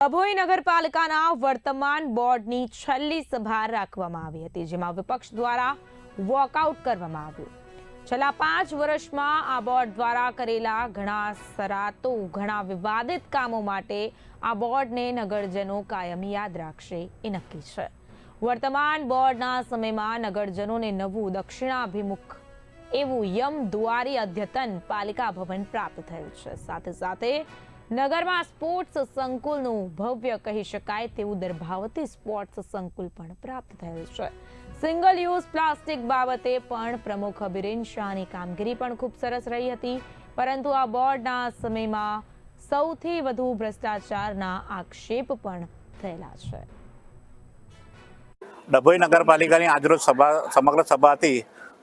ડભોઈ નગરપાલિકાના વર્તમાન બોર્ડની છેલ્લી સભા રાખવામાં આવી હતી, જેમાં વિપક્ષ દ્વારા વોકઆઉટ કરવામાં આવ્યું. છેલ્લા 5 વર્ષમાં આ બોર્ડ દ્વારા કરેલા ઘણા સરાતો, ઘણા વિવાદિત કામો માટે આ બોર્ડને નગરજનો કાયમી યાદ રાખશે એ નક્કી છે. વર્તમાન બોર્ડના સમયમાં નગરજનોને નવું દક્ષિણાભિમુખ એવું યમ દ્વારી અદ્યતન પાલિકા ભવન પ્રાપ્ત થયું છે. સાથે સાથે નગરમાં સ્પોર્ટ્સ સંકુલનું ભવ્ય કહી શકાય તેવું દર્ભાવતી સ્પોર્ટ્સ સંકુલ પણ પ્રાપ્ત થયું છે. સિંગલ યુઝ પ્લાસ્ટિક બાબતે પણ પ્રમુખ અબિરીન શાહની કામગીરી પણ ખૂબ સરસ રહી હતી, પરંતુ આ બોર્ડના સમયમાં સૌથી વધુ ભ્રષ્ટાચારના આક્ષેપ પણ થયેલા છે. ડભોઈ નગરપાલિકાની આજરોજ સમગ્ર સભા હતી.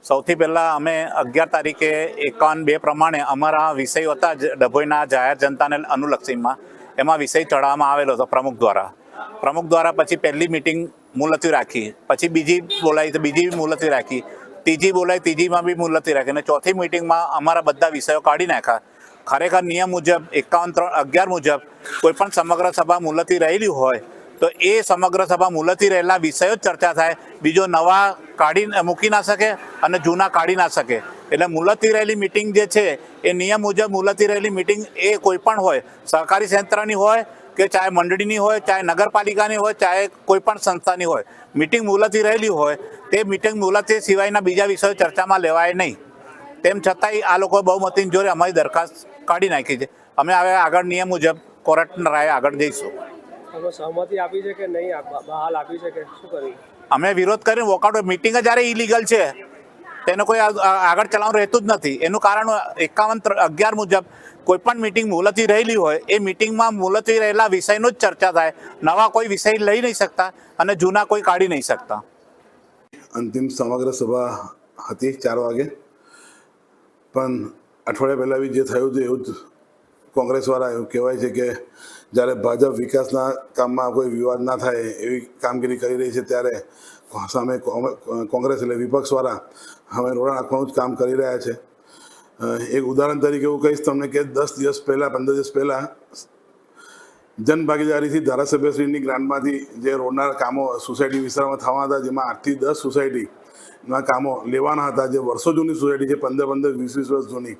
સૌથી પહેલાં અમે 11 તારીખે 51(2) પ્રમાણે અમારા વિષય હતા ડભોઈના જાહેર જનતાને અનુલક્ષીમાં, એમાં વિષય ચડાવવામાં આવેલો હતો પ્રમુખ દ્વારા. પછી પહેલી મિટિંગ મુલતવી રાખી, પછી બીજી બોલાવી તો બીજી મુલતવી રાખી, ત્રીજી બોલાવી ત્રીજીમાં બી મુલતવી રાખી, અને ચોથી મિટિંગમાં અમારા બધા વિષયો કાઢી નાખ્યા. ખરેખર નિયમ મુજબ 51(3)(11) મુજબ કોઈપણ સમગ્ર સભા મુલતવી રહેલી હોય તો એ સમગ્ર સભા મુલતવી રહેલા વિષયો જ ચર્ચા થાય, બીજો નવા કાઢી મૂકી ના શકે અને જૂના કાઢી ના શકે. એટલે મુલતવી રહેલી મિટિંગ જે છે એ નિયમ મુજબ મુલતવી રહેલી મિટિંગ એ કોઈ પણ હોય, સહકારી ક્ષેત્રની હોય કે ચાહે મંડળીની હોય, ચાહે નગરપાલિકાની હોય, ચાહે કોઈ પણ સંસ્થાની હોય, મિટિંગ મુલતવી રહેલી હોય તે મિટિંગ મુલતવી સિવાયના બીજા વિષયો ચર્ચામાં લેવાય નહીં. તેમ છતાંય આ લોકો બહુમતીની જોડે અમારી દરખાસ્ત કાઢી નાખી છે. અમે હવે આગળ નિયમ મુજબ કોર્ટના રાય આગળ જઈશું. સહમતિ આપી છે કે નહીં, બહાલ આપી છે કે શું કર્યું? અમે વિરોધ કરીને વોકઆઉટ. મિટિંગ જ્યારે ઇલીગલ છે તેનો કોઈ આગળ ચલાવવાનું રહેતું જ નથી. એનું કારણ 51(11) મુજબ કોઈ પણ મિટિંગ મુલતવી રહેલી હોય એ મિટિંગમાં મુલતવી રહેલા વિષયનો જ ચર્ચા થાય, નવા કોઈ વિષય લઈ નહીં શકતા અને જૂના કોઈ કાઢી નહીં શકતા. અંતિમ સમગ્ર સભા હતી 4 વાગે, પણ અઠવાડિયા પહેલાં બી જે થયું હતું એવું જ કોંગ્રેસવાળા એવું કહેવાય છે કે જ્યારે ભાજપ વિકાસના કામમાં કોઈ વિવાદ ના થાય એવી કામગીરી કરી રહી છે, ત્યારે સામે કોંગ્રેસ એટલે વિપક્ષવાળા હવે રોડા નાખવાનું જ કામ કરી રહ્યા છે. એક ઉદાહરણ તરીકે એવું કહીશ તમને કે 10 દિવસ પહેલાં 15 દિવસ પહેલાં જનભાગીદારીથી ધારાસભ્યશ્રીની ગ્રાન્ટમાંથી જે રોડના કામો સોસાયટી વિસ્તારમાં થવાના હતા, જેમાં 8 થી 10 સોસાયટીના કામો લેવાના હતા, જે વર્ષો જૂની સોસાયટી છે, 15-15, 20-20 વર્ષ જૂની,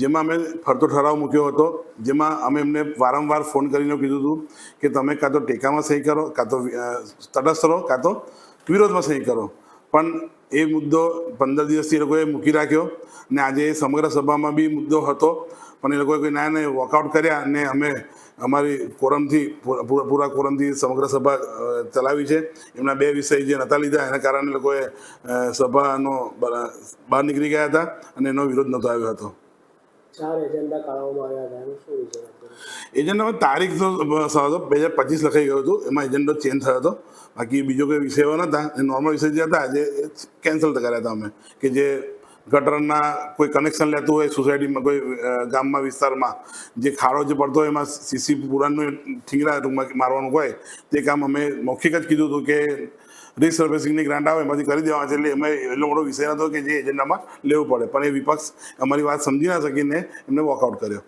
જેમાં અમે ફરતો ઠરાવ મૂક્યો હતો, જેમાં અમે એમને વારંવાર ફોન કરીને કીધું હતું કે તમે કાં તો ટેકામાં સહી કરો, કાં તો તટસ્થ રહો, કાં તો વિરોધમાં સહી કરો. પણ એ મુદ્દો 15 દિવસથી એ લોકોએ મૂકી રાખ્યો, અને આજે સમગ્ર સભામાં બી મુદ્દો હતો, પણ એ લોકોએ કોઈ ના વોકઆઉટ કર્યા, અને અમે અમારી કોરમથી પૂરા કોરમથી સમગ્ર સભા ચલાવી છે. એમના 2 વિષય જે નહોતા લીધા એના કારણે લોકોએ સભાનો બહાર નીકળી ગયા હતા અને એનો વિરોધ નહોતો આવ્યો હતો. એજન્ડામાં તારીખ તો 2025 લખાઈ ગયો હતું, એમાં એજન્ડો ચેન્જ થયો હતો. બાકી બીજો કોઈ વિષયો નહોતા, નોર્મલ વિષય જે હતા જે કેન્સલ કર્યા હતા અમે, કે જે ગટરના કોઈ કનેક્શન લેતું હોય સોસાયટીમાં, કોઈ ગામમાં વિસ્તારમાં જે ખાડો જે પડતો હોય એમાં સીસી પુરાણનું ઠીંગરા ટૂંકમાં મારવાનું હોય, તે કામ અમે મૌખિક જ કીધું હતું કે રિસર્ફેસિંગની ગ્રાન્ટ આવે એમાંથી કરી દેવા છે. એટલે એમાં એટલો મોટો વિષય હતો કે જે એજન્ડામાં લેવું પડે, પણ એ વિપક્ષ અમારી વાત સમજી ના શકીને એમને વોકઆઉટ કર્યો.